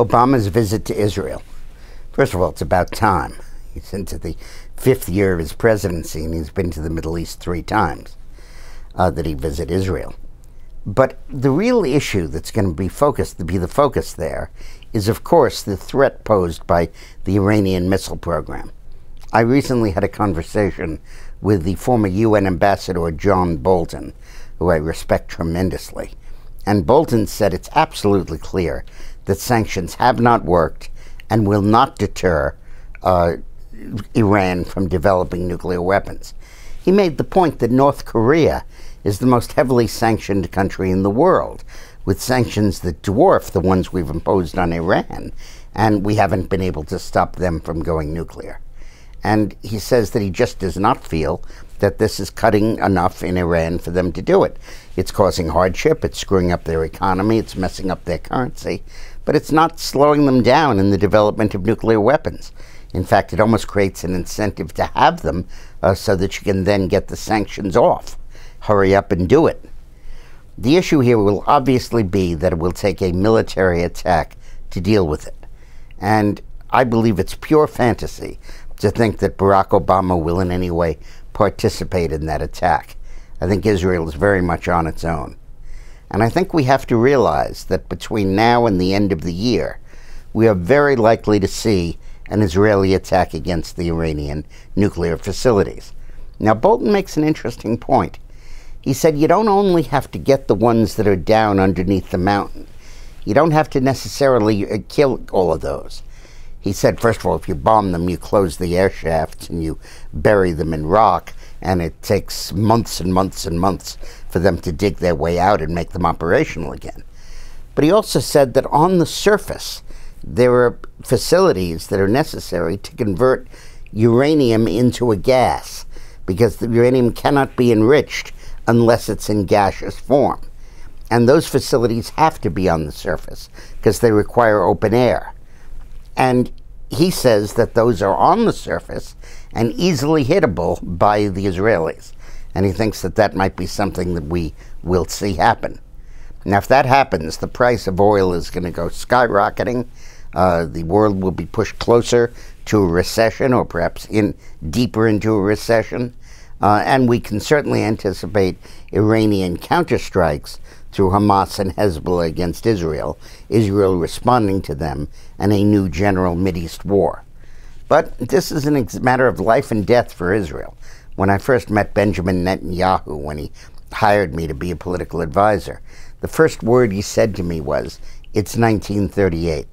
Obama's visit to Israel. First of all, it's about time. He's into the 5th year of his presidency, and he's been to the Middle East 3 times that he visited Israel. But the real issue that's going to be the focus there is, of course, the threat posed by the Iranian missile program. I recently had a conversation with the former UN ambassador, John Bolton, who I respect tremendously. And Bolton said it's absolutely clear that sanctions have not worked and will not deter Iran from developing nuclear weapons. He made the point that North Korea is the most heavily sanctioned country in the world, with sanctions that dwarf the ones we've imposed on Iran, and we haven't been able to stop them from going nuclear. And he says that he just does not feel that this is cutting enough in Iran for them to do it. It's causing hardship, it's screwing up their economy, it's messing up their currency, but it's not slowing them down in the development of nuclear weapons. In fact, it almost creates an incentive to have them so that you can then get the sanctions off. Hurry up and do it. The issue here will obviously be that it will take a military attack to deal with it. And I believe it's pure fantasy to think that Barack Obama will in any way participate in that attack. I think Israel is very much on its own. And I think we have to realize that between now and the end of the year, we are very likely to see an Israeli attack against the Iranian nuclear facilities. Now, Bolton makes an interesting point. He said you don't only have to get the ones that are down underneath the mountain. You don't have to necessarily kill all of those. He said, first of all, if you bomb them, you close the air shafts and you bury them in rock, and it takes months and months and months for them to dig their way out and make them operational again. But he also said that on the surface, there are facilities that are necessary to convert uranium into a gas, because the uranium cannot be enriched unless it's in gaseous form. And those facilities have to be on the surface because they require open air. And he says that those are on the surface and easily hittable by the Israelis. And he thinks that that might be something that we will see happen. Now, if that happens, the price of oil is going to go skyrocketing. The world will be pushed closer to a recession, or perhaps deeper into a recession. And we can certainly anticipate Iranian counterstrikes through Hamas and Hezbollah against Israel, Israel responding to them, and a new general Mideast war. But this is a matter of life and death for Israel. When I first met Benjamin Netanyahu, when he hired me to be a political advisor, the first word he said to me was, "It's 1938.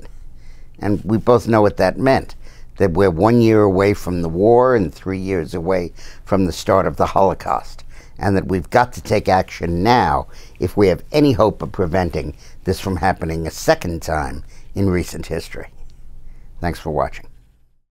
And we both know what that meant, that we're 1 year away from the war and 3 years away from the start of the Holocaust, and that we've got to take action now if we have any hope of preventing this from happening a second time in recent history." Thanks for watching.